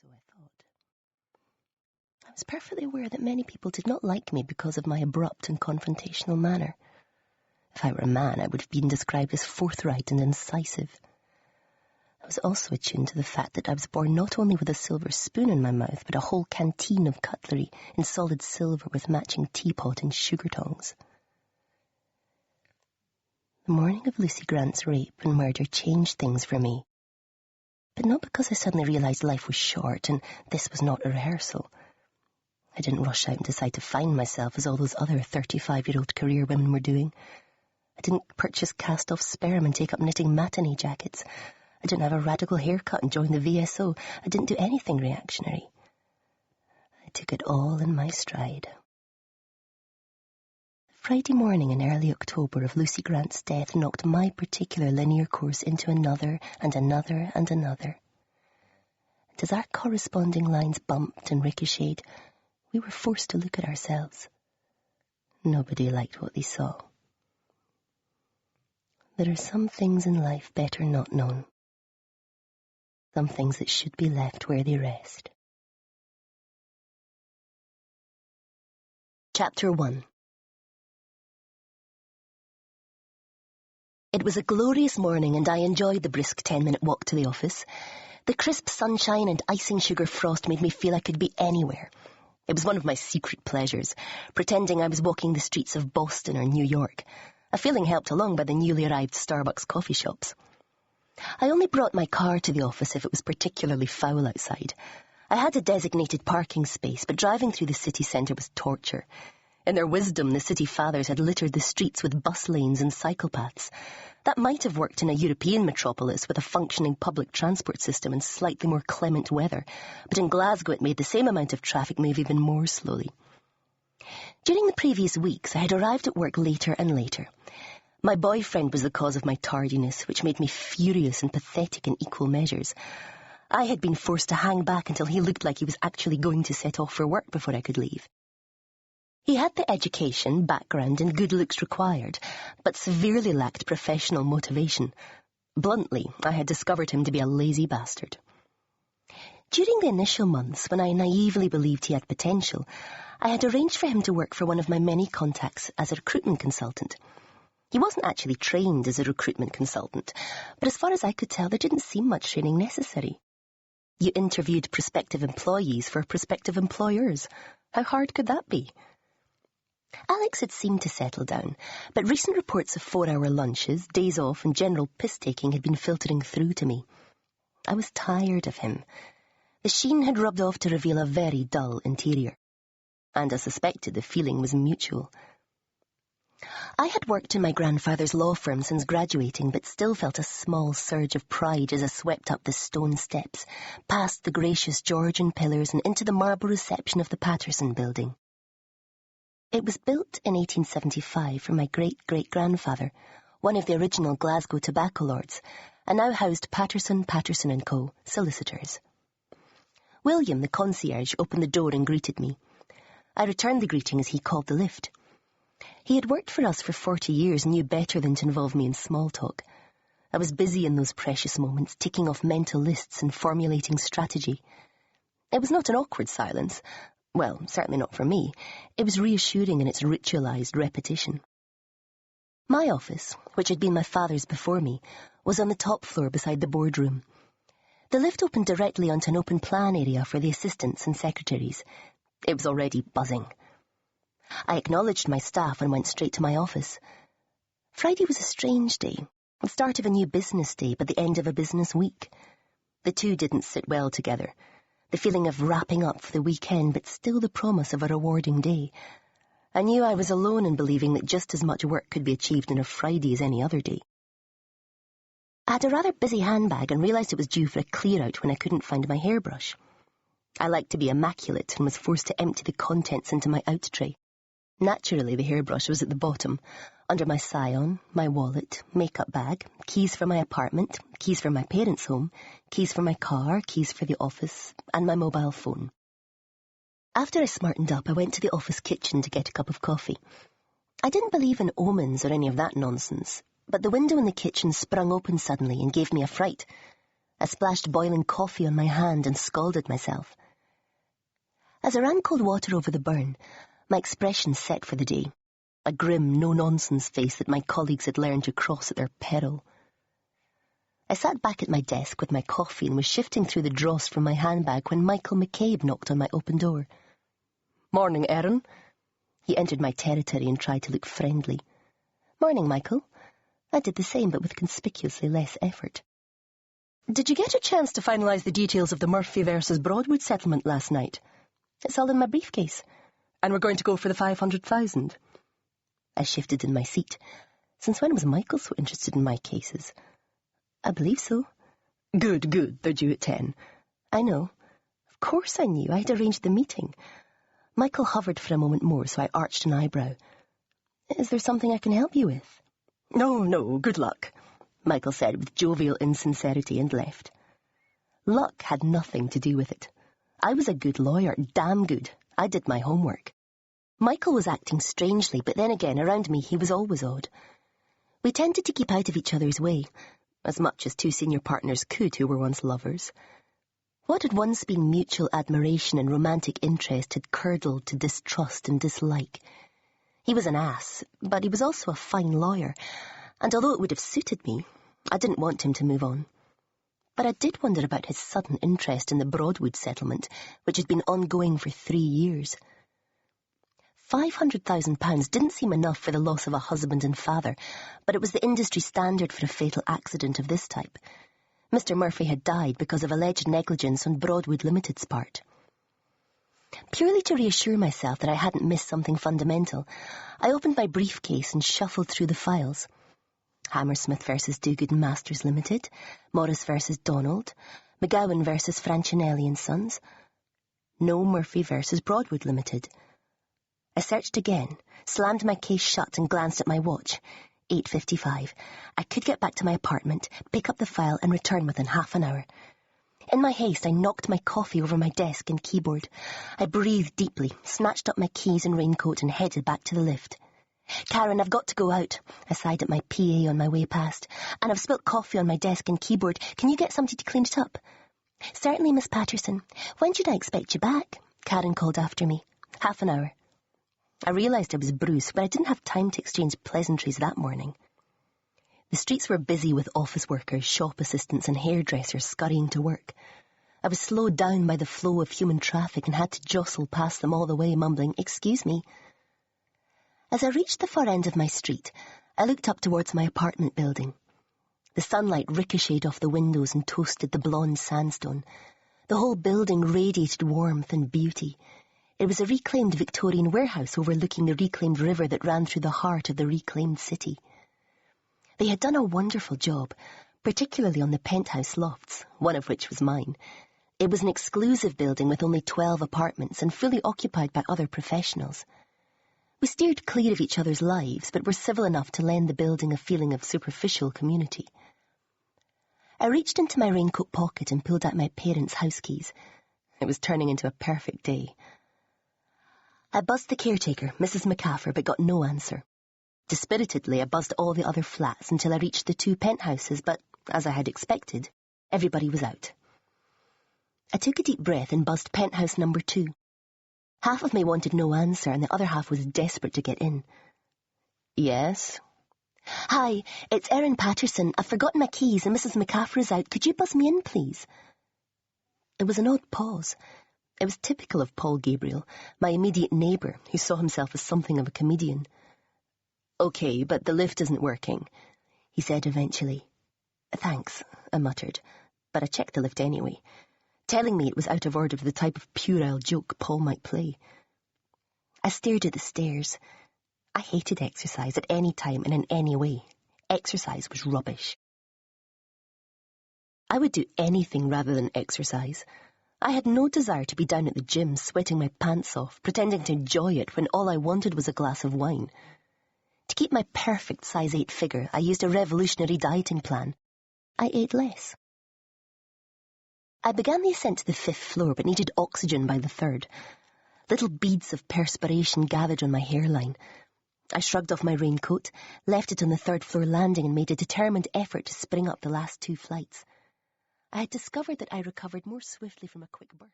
so I thought. I was perfectly aware that many people did not like me because of my abrupt and confrontational manner. If I were a man, I would have been described as forthright and incisive. I was also attuned to the fact that I was born not only with a silver spoon in my mouth, but a whole canteen of cutlery in solid silver with matching teapot and sugar tongs. The morning of Lucy Grant's rape and murder changed things for me. But not because I suddenly realised life was short and this was not a rehearsal. I didn't rush out and decide to find myself as all those other 35-year-old career women were doing. I didn't purchase cast-off sperm and take up knitting matinee jackets. I didn't have a radical haircut and join the VSO. I didn't do anything reactionary. I took it all in my stride. The Friday morning in early October of Lucy Grant's death knocked my particular linear course into another and another and another. And as our corresponding lines bumped and ricocheted, we were forced to look at ourselves. Nobody liked what they saw. There are some things in life better not known. Some things that should be left where they rest. Chapter 1. It was a glorious morning and I enjoyed the brisk 10-minute walk to the office. The crisp sunshine and icing sugar frost made me feel I could be anywhere. It was one of my secret pleasures, pretending I was walking the streets of Boston or New York, a feeling helped along by the newly arrived Starbucks coffee shops. I only brought my car to the office if it was particularly foul outside. I had a designated parking space, but driving through the city centre was torture. In their wisdom, the city fathers had littered the streets with bus lanes and cycle paths. That might have worked in a European metropolis with a functioning public transport system and slightly more clement weather, but in Glasgow it made the same amount of traffic move even more slowly. During the previous weeks, I had arrived at work later and later. My boyfriend was the cause of my tardiness, which made me furious and pathetic in equal measures. I had been forced to hang back until he looked like he was actually going to set off for work before I could leave. He had the education, background, and good looks required, but severely lacked professional motivation. Bluntly, I had discovered him to be a lazy bastard. During the initial months, when I naively believed he had potential, I had arranged for him to work for one of my many contacts as a recruitment consultant. He wasn't actually trained as a recruitment consultant, but as far as I could tell, there didn't seem much training necessary. You interviewed prospective employees for prospective employers. How hard could that be? Alex had seemed to settle down, but recent reports of 4-hour lunches, days off, and general piss-taking had been filtering through to me. I was tired of him. The sheen had rubbed off to reveal a very dull interior. And I suspected the feeling was mutual. I had worked in my grandfather's law firm since graduating, but still felt a small surge of pride as I swept up the stone steps, past the gracious Georgian pillars and into the marble reception of the Paterson building. It was built in 1875 for my great-great-grandfather, one of the original Glasgow tobacco lords, and now housed Paterson, Paterson & Co., solicitors. William, the concierge, opened the door and greeted me. I returned the greeting as he called the lift. He had worked for us for 40 years and knew better than to involve me in small talk. I was busy in those precious moments, ticking off mental lists and formulating strategy. It was not an awkward silence. Well, certainly not for me. It was reassuring in its ritualized repetition. My office, which had been my father's before me, was on the top floor beside the boardroom. The lift opened directly onto an open plan area for the assistants and secretaries. It was already buzzing. I acknowledged my staff and went straight to my office. Friday was a strange day, the start of a new business day, but the end of a business week. The two didn't sit well together. The feeling of wrapping up for the weekend, but still the promise of a rewarding day. I knew I was alone in believing that just as much work could be achieved in a Friday as any other day. I had a rather busy handbag and realised it was due for a clear-out when I couldn't find my hairbrush. I liked to be immaculate and was forced to empty the contents into my out tray. Naturally, the hairbrush was at the bottom, under my scion, my wallet, makeup bag, keys for my apartment, keys for my parents' home, keys for my car, keys for the office, and my mobile phone. After I smartened up, I went to the office kitchen to get a cup of coffee. I didn't believe in omens or any of that nonsense, but the window in the kitchen sprung open suddenly and gave me a fright. I splashed boiling coffee on my hand and scalded myself. As I ran cold water over the burn, my expression set for the day, a grim, no-nonsense face that my colleagues had learned to cross at their peril. I sat back at my desk with my coffee and was shifting through the dross from my handbag when Michael McCabe knocked on my open door. "Morning, Erin." He entered my territory and tried to look friendly. "Morning, Michael." I did the same, but with conspicuously less effort. "Did you get a chance to finalise the details of the Murphy versus Broadwood settlement last night?" "It's all in my briefcase." "And we're going to go for the 500,000? I shifted in my seat. Since when was Michael so interested in my cases? "I believe so." Good. They're due at 10. "I know. Of course I knew. I had arranged the meeting." Michael hovered for a moment more, so I arched an eyebrow. "Is there something I can help you with?" No, good luck," Michael said with jovial insincerity and left. Luck had nothing to do with it. I was a good lawyer, damn good. I did my homework. Michael was acting strangely, but then again, around me he was always odd. We tended to keep out of each other's way, as much as two senior partners could who were once lovers. What had once been mutual admiration and romantic interest had curdled to distrust and dislike. He was an ass, but he was also a fine lawyer, and although it would have suited me, I didn't want him to move on. But I did wonder about his sudden interest in the Broadwood settlement, which had been ongoing for 3 years. £500,000 didn't seem enough for the loss of a husband and father, but it was the industry standard for a fatal accident of this type. Mr. Murphy had died because of alleged negligence on Broadwood Limited's part. Purely to reassure myself that I hadn't missed something fundamental, I opened my briefcase and shuffled through the files. Hammersmith versus Dogood and Masters Limited, Morris versus Donald, McGowan versus Francinelli and Sons. No Murphy versus Broadwood Limited. I searched again, slammed my case shut and glanced at my watch. 8:55. I could get back to my apartment, pick up the file and return within half an hour. In my haste, I knocked my coffee over my desk and keyboard. I breathed deeply, snatched up my keys and raincoat and headed back to the lift. "Karen, I've got to go out," I sighed at my PA on my way past. "And I've spilt coffee on my desk and keyboard. Can you get somebody to clean it up?" "Certainly, Miss Paterson. When should I expect you back?" Karen called after me. "Half an hour." I realised I was bruised, but I didn't have time to exchange pleasantries that morning. The streets were busy with office workers, shop assistants and hairdressers scurrying to work. I was slowed down by the flow of human traffic and had to jostle past them all the way, mumbling, "Excuse me." As I reached the far end of my street, I looked up towards my apartment building. The sunlight ricocheted off the windows and toasted the blonde sandstone. The whole building radiated warmth and beauty. It was a reclaimed Victorian warehouse overlooking the reclaimed river that ran through the heart of the reclaimed city. They had done a wonderful job, particularly on the penthouse lofts, one of which was mine. It was an exclusive building with only 12 apartments and fully occupied by other professionals. We steered clear of each other's lives, but were civil enough to lend the building a feeling of superficial community. I reached into my raincoat pocket and pulled out my parents' house keys. It was turning into a perfect day. I buzzed the caretaker, Mrs. McCaffrey, but got no answer. Dispiritedly, I buzzed all the other flats until I reached the 2 penthouses, but, as I had expected, everybody was out. I took a deep breath and buzzed penthouse number 2. Half of me wanted no answer, and the other half was desperate to get in. "Yes?" "Hi, it's Erin Paterson. I've forgotten my keys and Mrs. McCaffrey's out. Could you buzz me in, please?" There was an odd pause. It was typical of Paul Gabriel, my immediate neighbour, who saw himself as something of a comedian. "Okay, but the lift isn't working," he said eventually. "Thanks," I muttered, but I checked the lift anyway, telling me it was out of order for the type of puerile joke Paul might play. I stared at the stairs. I hated exercise at any time and in any way. Exercise was rubbish. I would do anything rather than exercise. I had no desire to be down at the gym sweating my pants off, pretending to enjoy it when all I wanted was a glass of wine. To keep my perfect size 8 figure, I used a revolutionary dieting plan. I ate less. I began the ascent to the 5th floor, but needed oxygen by the 3rd. Little beads of perspiration gathered on my hairline. I shrugged off my raincoat, left it on the 3rd floor landing and made a determined effort to spring up the last 2 flights. I had discovered that I recovered more swiftly from a quick burst.